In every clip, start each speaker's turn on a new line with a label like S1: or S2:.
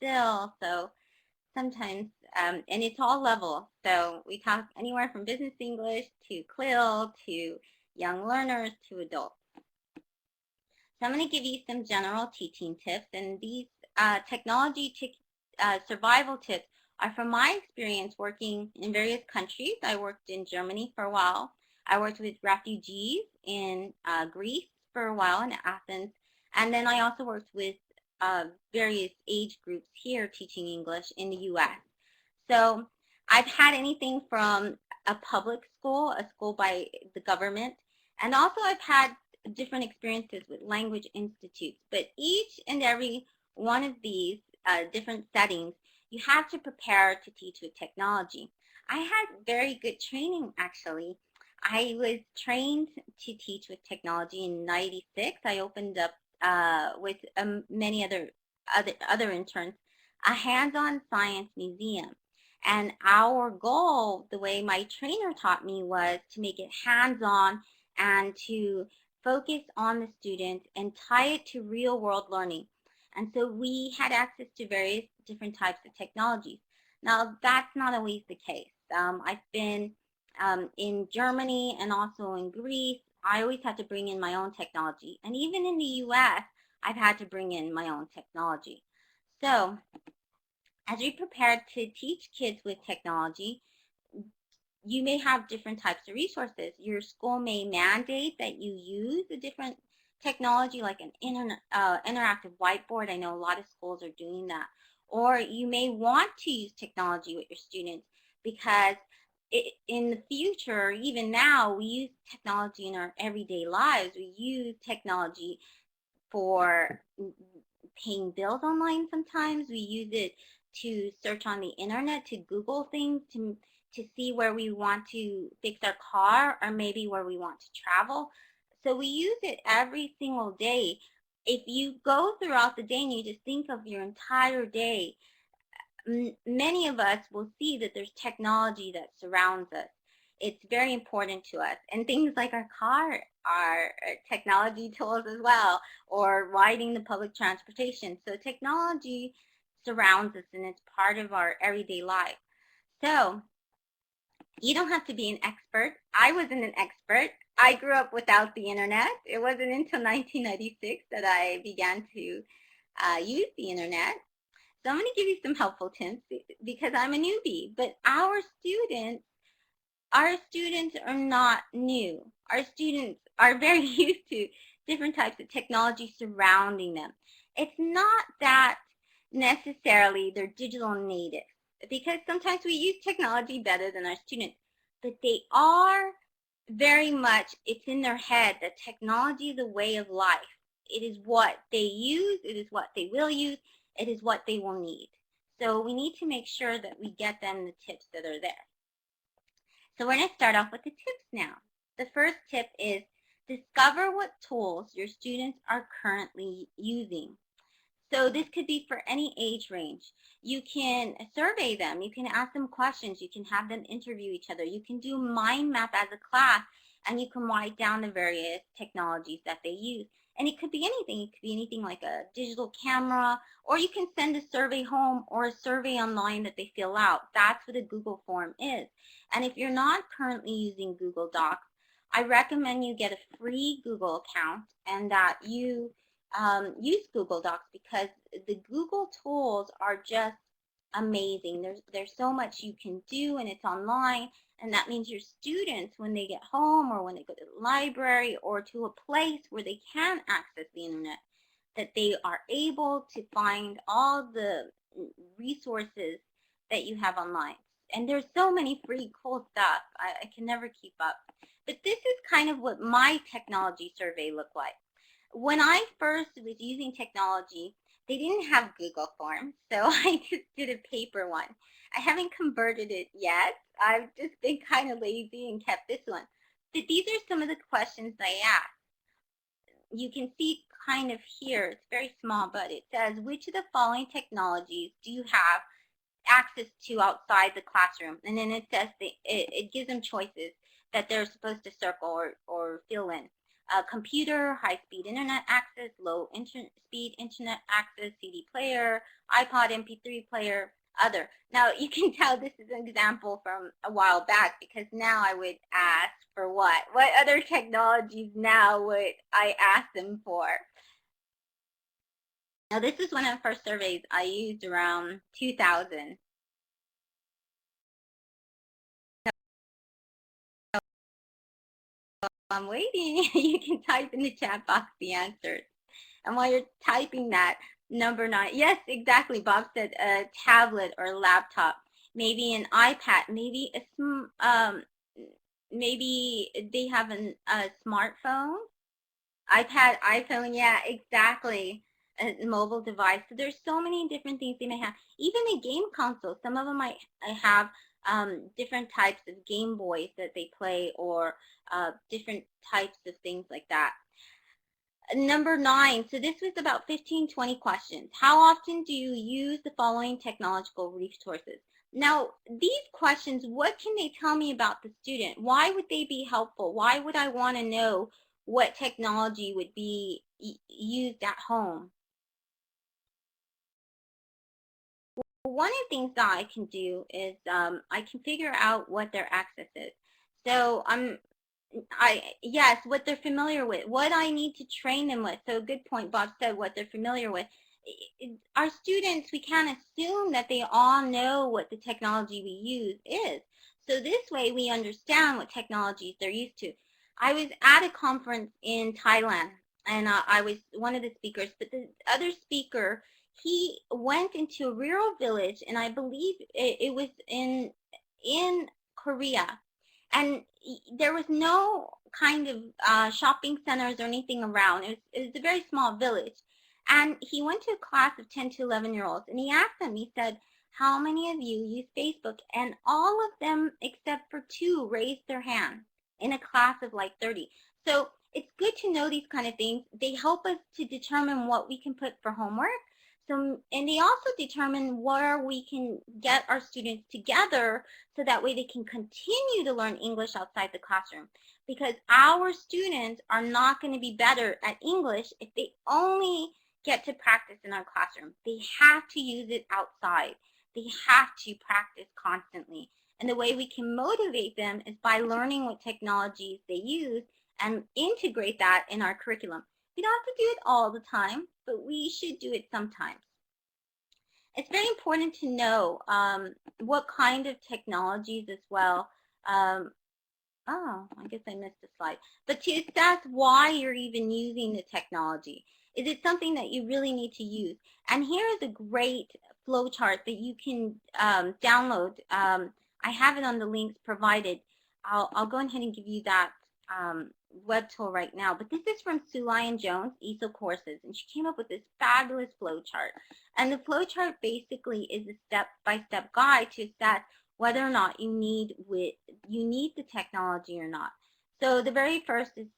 S1: still. So sometimes, and it's all levels. So we talk anywhere from business English to CLIL to young learners to adults. So I'm going to give you some general teaching tips, and these technology survival tips are from my experience working in various countries. I worked in Germany for a while. I worked with refugees in Greece for a while in Athens, and then I also worked with various age groups here teaching English in the U.S. So I've had anything from a public school, a school by the government, and also I've had different experiences with language institutes. But each and every one of these different settings, you have to prepare to teach with technology. I had very good training, actually. I was trained to teach with technology in '96. I opened up with many other interns a hands-on science museum. And our goal, the way my trainer taught me, was to make it hands-on and to focus on the student and tie it to real-world learning. And so we had access to various different types of technologies. Now, that's not always the case. I've been in Germany and also in Greece. I always had to bring in my own technology. And even in the U.S., I've had to bring in my own technology. So as we prepare to teach kids with technology, you may have different types of resources. Your school may mandate that you use a different technology like an interactive whiteboard. I know a lot of schools are doing that. Or you may want to use technology with your students because in the future, even now, we use technology in our everyday lives. We use technology for paying bills online sometimes. We use it to search on the internet, to Google things, to see where we want to fix our car or maybe where we want to travel. So we use it every single day. If you go throughout the day and you just think of your entire day, many of us will see that there's technology that surrounds us. It's very important to us. And things like our car are technology tools as well, or riding the public transportation. So technology surrounds us and it's part of our everyday life. So you don't have to be an expert. I wasn't an expert. I grew up without the internet. It wasn't until 1996 that I began to use the internet. So I'm going to give you some helpful tips because I'm a newbie, but our students are not new. Our students are very used to different types of technology surrounding them. It's not that necessarily they're digital natives, because sometimes we use technology better than our students, but they are very much, it's in their head that technology is a way of life. It is what they use, it is what they will use, it is what they will need. So we need to make sure that we get them the tips that are there. So we're going to start off with the tips now. The first tip is discover what tools your students are currently using. So this could be for any age range. You can survey them. You can ask them questions. You can have them interview each other. You can do mind map as a class, and you can write down the various technologies that they use. And it could be anything. It could be anything like a digital camera, or you can send a survey home or a survey online that they fill out. That's what a Google form is. And if you're not currently using Google Docs, I recommend you get a free Google account and that you use Google Docs, because the Google tools are just amazing. There's so much you can do, and it's online, and that means your students, when they get home or when they go to the library or to a place where they can access the internet, that they are able to find all the resources that you have online. And there's so many free cool stuff. I can never keep up. But this is kind of what my technology survey looked like. When I first was using technology, they didn't have Google Forms, so I just did a paper one. I haven't converted it yet. I've just been kind of lazy and kept this one. But these are some of the questions I asked. You can see kind of here, it's very small, but it says, which of the following technologies do you have access to outside the classroom? And then it says, it gives them choices that they're supposed to circle or fill in. computer, high-speed internet access, low speed internet access, CD player, iPod, MP3 player, other. Now, you can tell this is an example from a while back, because now I would ask for what? What other technologies now would I ask them for? Now, this is one of the first surveys I used around 2000. I'm waiting. You can type in the chat box the answers. And while you're typing that, number 9, yes, exactly, Bob said a tablet or a laptop, maybe an iPad, maybe maybe they have a smartphone, iPad, iPhone, yeah, exactly, a mobile device. So there's so many different things they may have. Even a game console, some of them might have different types of Game Boys that they play, or different types of things like that. Number 9, so this was about 15, 20 questions. How often do you use the following technological resources? Now, these questions, what can they tell me about the student? Why would they be helpful? Why would I want to know what technology would be used at home? One of the things that I can do is I can figure out what their access is. So yes, what they're familiar with, what I need to train them with. So good point, Bob said, what they're familiar with. Our students, we can't assume that they all know what the technology we use is. So this way we understand what technologies they're used to. I was at a conference in Thailand, and I was one of the speakers, but the other speaker, he went into a rural village, and I believe it was in Korea, and there was no kind of shopping centers or anything around. It was a very small village. And he went to a class of 10 to 11-year-olds, and he asked them, he said, how many of you use Facebook? And all of them except for 2 raised their hand in a class of like 30. So it's good to know these kind of things. They help us to determine what we can put for homework. So, and they also determine where we can get our students together, so that way they can continue to learn English outside the classroom. Because our students are not going to be better at English if they only get to practice in our classroom. They have to use it outside. They have to practice constantly. And the way we can motivate them is by learning what technologies they use and integrate that in our curriculum. We don't have to do it all the time, but we should do it sometimes. It's very important to know what kind of technologies as well. Oh, I guess I missed a slide. But to assess why you're even using the technology. Is it something that you really need to use? And here is a great flowchart that you can download. I have it on the links provided. I'll go ahead and give you that web tool right now. But this is from Sue Lyon Jones, ESOL Courses, and she came up with this fabulous flowchart. And the flowchart basically is a step-by-step guide to assess whether or not you need the technology or not. So the very first is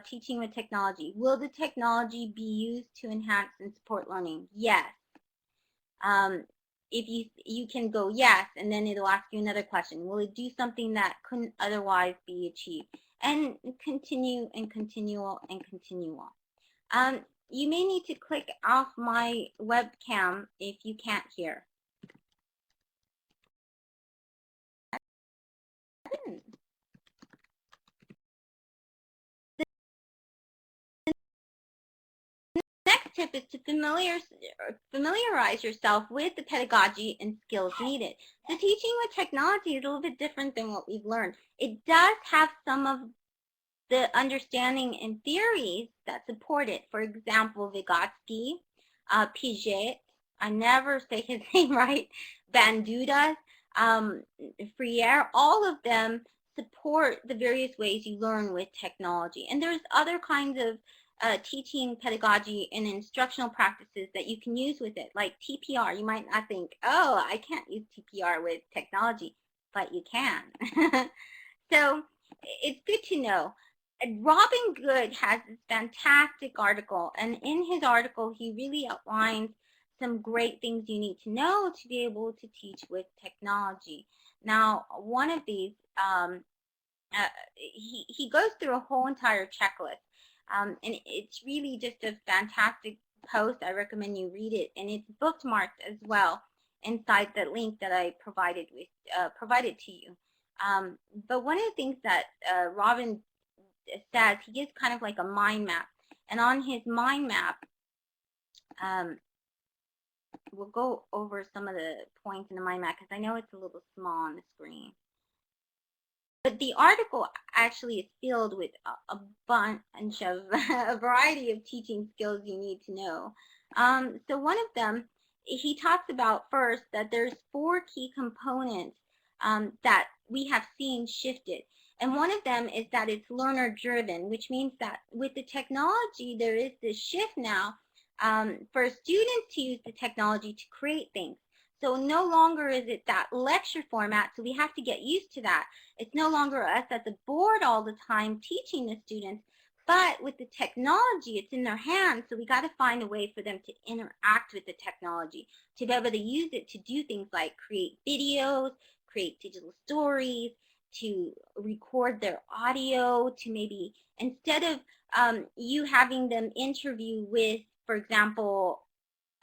S1: teaching with technology. Will the technology be used to enhance and support learning? Yes. If you can go yes, and then it'll ask you another question. Will it do something that couldn't otherwise be achieved? And continue and continue and continue on. You may need to click off my webcam if you can't hear. Next tip is to familiarize yourself with the pedagogy and skills needed. So teaching with technology is a little bit different than what we've learned. It does have some of the understanding and theories that support it. For example, Vygotsky, Piaget, I never say his name right, Banduras, Freire, all of them support the various ways you learn with technology. And there's other kinds of teaching pedagogy and instructional practices that you can use with it, like TPR. You might not think, oh, I can't use TPR with technology, but you can. So it's good to know. Robin Good has this fantastic article, and in his article he really outlines some great things you need to know to be able to teach with technology. Now, one of these, he goes through a whole entire checklist. And it's really just a fantastic post. I recommend you read it, and it's bookmarked as well inside the link that I provided to you. But one of the things that Robin says, he gives kind of like a mind map, and on his mind map, we'll go over some of the points in the mind map because I know it's a little small on the screen. But the article actually is filled with a bunch of a variety of teaching skills you need to know. So one of them, he talks about first that there's 4 key components that we have seen shifted. And one of them is that it's learner driven, which means that with the technology, there is this shift now for students to use the technology to create things. So no longer is it that lecture format, so we have to get used to that. It's no longer us at the board all the time teaching the students, but with the technology, it's in their hands, so we got to find a way for them to interact with the technology, to be able to use it to do things like create videos, create digital stories, to record their audio, to maybe, instead of you having them interview with, for example,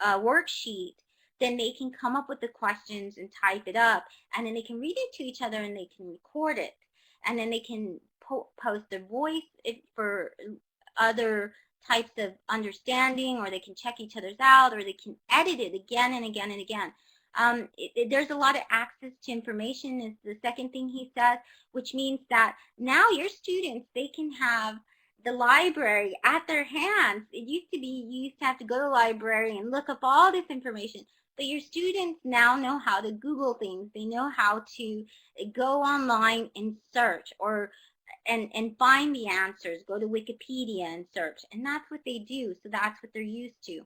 S1: a worksheet, then they can come up with the questions and type it up, and then they can read it to each other and they can record it, and then they can post their voice for other types of understanding, or they can check each other's out, or they can edit it again and again and again. There's a lot of access to information is the second thing he says, which means that now your students, they can have the library at their hands. It used to be you used to have to go to the library and look up all this information, but your students now know how to Google things. They know how to go online and search, or and find the answers, go to Wikipedia and search, and that's what they do. So that's what they're used to.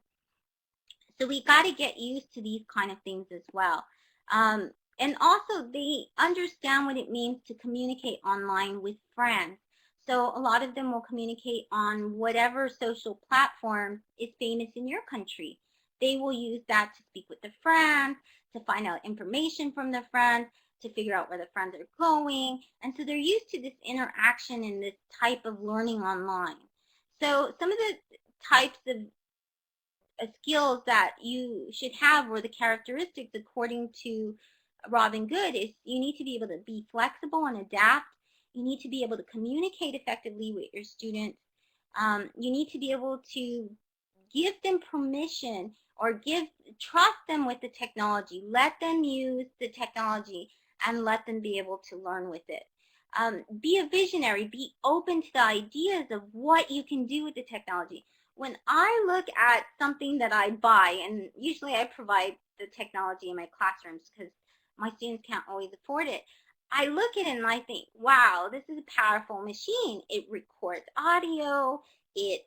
S1: So we got to get used to these kind of things as well. And also they understand what it means to communicate online with friends. So a lot of them will communicate on whatever social platform is famous in your country. They will use that to speak with their friends, to find out information from their friends, to figure out where the friends are going. And so they're used to this interaction and this type of learning online. So some of the types of skills that you should have, or the characteristics according to Robin Good, is you need to be able to be flexible and adapt. You need to be able to communicate effectively with your students. You need to be able to give them permission, or trust them with the technology. Let them use the technology and let them be able to learn with it. Be a visionary. Be open to the ideas of what you can do with the technology. When I look at something that I buy, and usually I provide the technology in my classrooms because my students can't always afford it, I look at it and I think, wow, this is a powerful machine. It records audio, it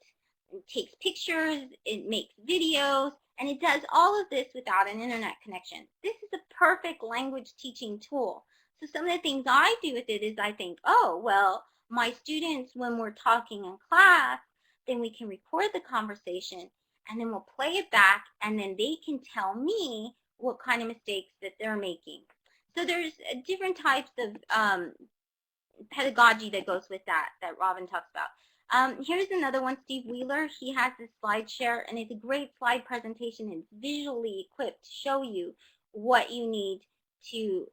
S1: takes pictures, it makes videos, and it does all of this without an internet connection. This is a perfect language teaching tool. So some of the things I do with it is I think, oh, well, my students, when we're talking in class, then we can record the conversation, and then we'll play it back, and then they can tell me what kind of mistakes that they're making. So there's different types of pedagogy that goes with that Robin talks about. Here's another one, Steve Wheeler. He has this slide share, and it's a great slide presentation. It's visually equipped to show you what you need to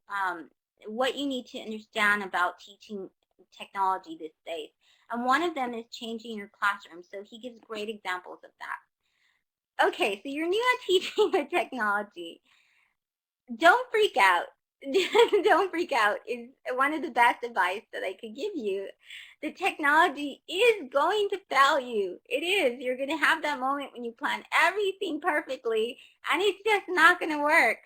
S1: understand about teaching technology these days. And one of them is changing your classroom. So he gives great examples of that. Okay, so you're new at teaching with technology. Don't freak out. Don't freak out is one of the best advice that I could give you. The technology is going to fail you. It is. You're going to have that moment when you plan everything perfectly and it's just not going to work.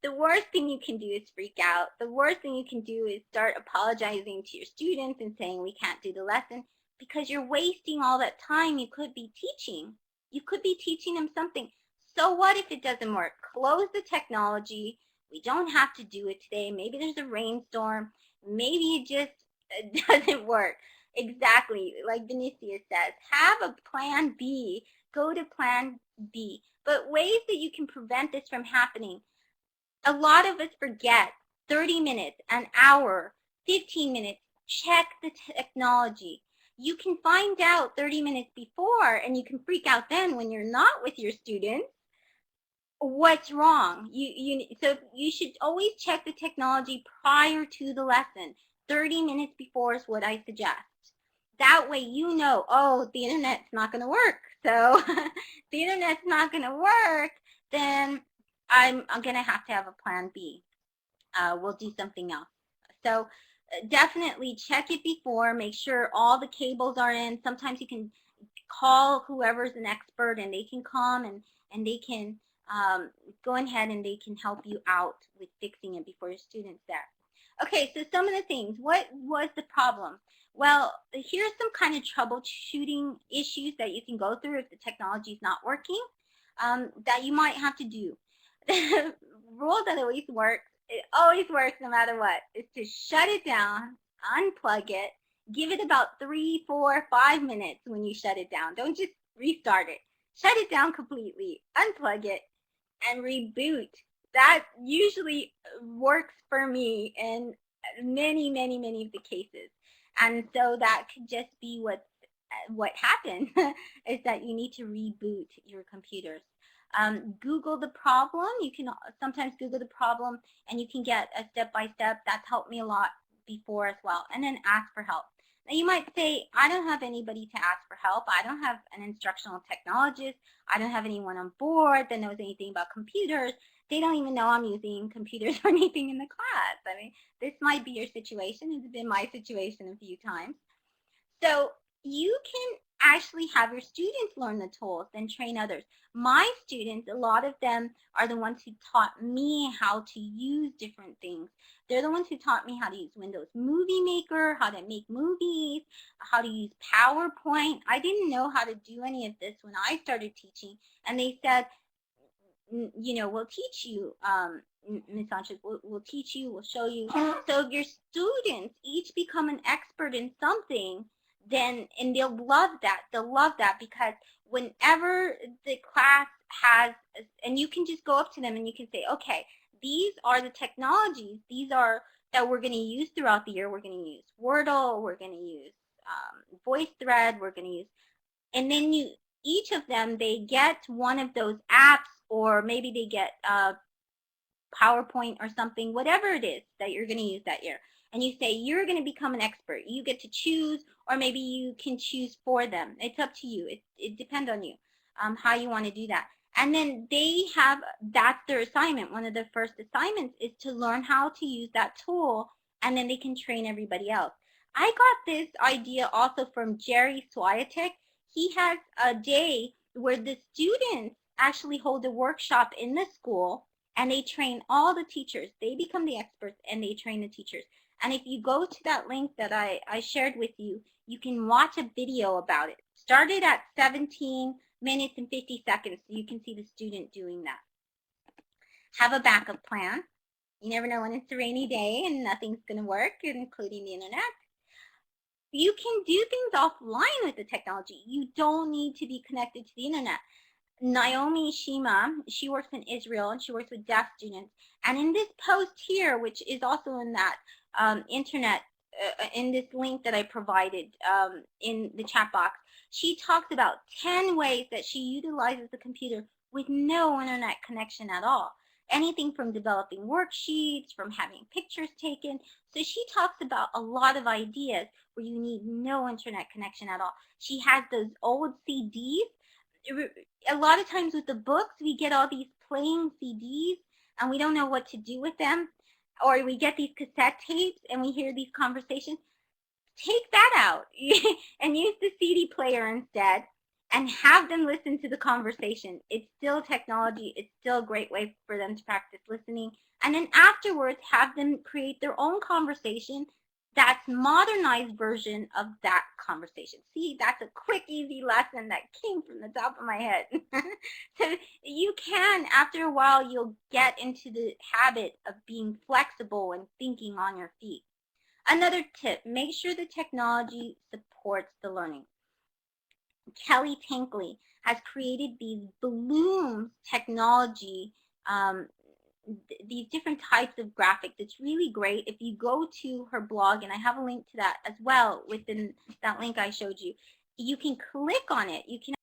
S1: The worst thing you can do is freak out. The worst thing you can do is start apologizing to your students and saying we can't do the lesson, because you're wasting all that time you could be teaching. You could be teaching them something. So what if it doesn't work? Close the technology. We don't have to do it today. Maybe there's a rainstorm. Maybe it just doesn't work. Exactly, like Benicia says, have a plan B. Go to plan B. But ways that you can prevent this from happening. A lot of us forget 30 minutes, an hour, 15 minutes, check the technology. you can find out 30 minutes before, and you can freak out then when you're not with your students, what's wrong. So you should always check the technology prior to the lesson. 30 minutes before is what I suggest. That way you know, oh, the internet's not going to work. So the internet's not going to work, then I'm going to have a plan B. We'll do something else. So definitely check it before. Make sure all the cables are in. Sometimes you can call whoever's an expert, and they can come and they can go ahead and they can help you out with fixing it before your student's there. Okay, so some of the things. What was the problem? Well, here's some kind of troubleshooting issues that you can go through if the technology is not working, that you might have to do. The rule that always works, it always works no matter what, is to shut it down, unplug it, give it about 3, 4, 5 minutes when you shut it down. Don't just restart it. Shut it down completely, unplug it, and reboot. That usually works for me in many, many, many of the cases. And so that could just be what happened is that you need to reboot your computers. Google the problem. You can sometimes Google the problem and you can get a step-by-step. That's helped me a lot before as well. And then ask for help. Now you might say, I don't have anybody to ask for help. I don't have an instructional technologist. I don't have anyone on board that knows anything about computers. They don't even know I'm using computers or anything in the class. I mean, this might be your situation. It's been my situation a few times. So you can actually have your students learn the tools and train others. My students, a lot of them are the ones who taught me how to use different things. They're the ones who taught me how to use Windows Movie Maker, how to make movies, how to use PowerPoint. I didn't know how to do any of this when I started teaching, and they said, you know, we'll teach you, Ms. Sanchez, we'll teach you, we'll show you. So if your students each become an expert in something, then, and they'll love that. They'll love that because whenever the class has, and you can just go up to them and you can say, okay, these are the technologies, these are that we're going to use throughout the year. We're going to use Wordle, we're going to use VoiceThread, we're going to use, and then each of them, they get one of those apps, or maybe they get PowerPoint or something, whatever it is that you're going to use that year. And you say, you're going to become an expert. You get to choose, or maybe you can choose for them. It's up to you. It depends on you, how you want to do that. And then they have, that's their assignment. One of their first assignments is to learn how to use that tool, and then they can train everybody else. I got this idea also from Jerry Swiatek. He has a day where the students actually hold a workshop in the school, and they train all the teachers. They become the experts and they train the teachers. And if you go to that link that I shared with you, you can watch a video about it. Started at 17 minutes and 50 seconds, so you can see the student doing that. Have a backup plan. You never know when it's a rainy day and nothing's going to work, including the internet. You can do things offline with the technology. You don't need to be connected to the internet. Naomi Shima, she works in Israel and she works with deaf students. And in this post here, which is also in that internet, in this link that I provided in the chat box, she talks about 10 ways that she utilizes the computer with no internet connection at all. Anything from developing worksheets, from having pictures taken. So she talks about a lot of ideas where you need no internet connection at all. She has those old CDs. A lot of times with the books, we get all these playing CDs and we don't know what to do with them, or we get these cassette tapes and we hear these conversations. Take that out and use the CD player instead and have them listen to the conversation. It's still technology. It's still a great way for them to practice listening. And then afterwards, have them create their own conversation that's modernized version of that conversation. See, that's a quick, easy lesson that came from the top of my head. So you can, after a while, you'll get into the habit of being flexible and thinking on your feet. Another tip, make sure the technology supports the learning. Kelly Tankley has created these Bloom technology these different types of graphics. It's really great. If you go to her blog, and I have a link to that as well within that link I showed you, you can click on it. You can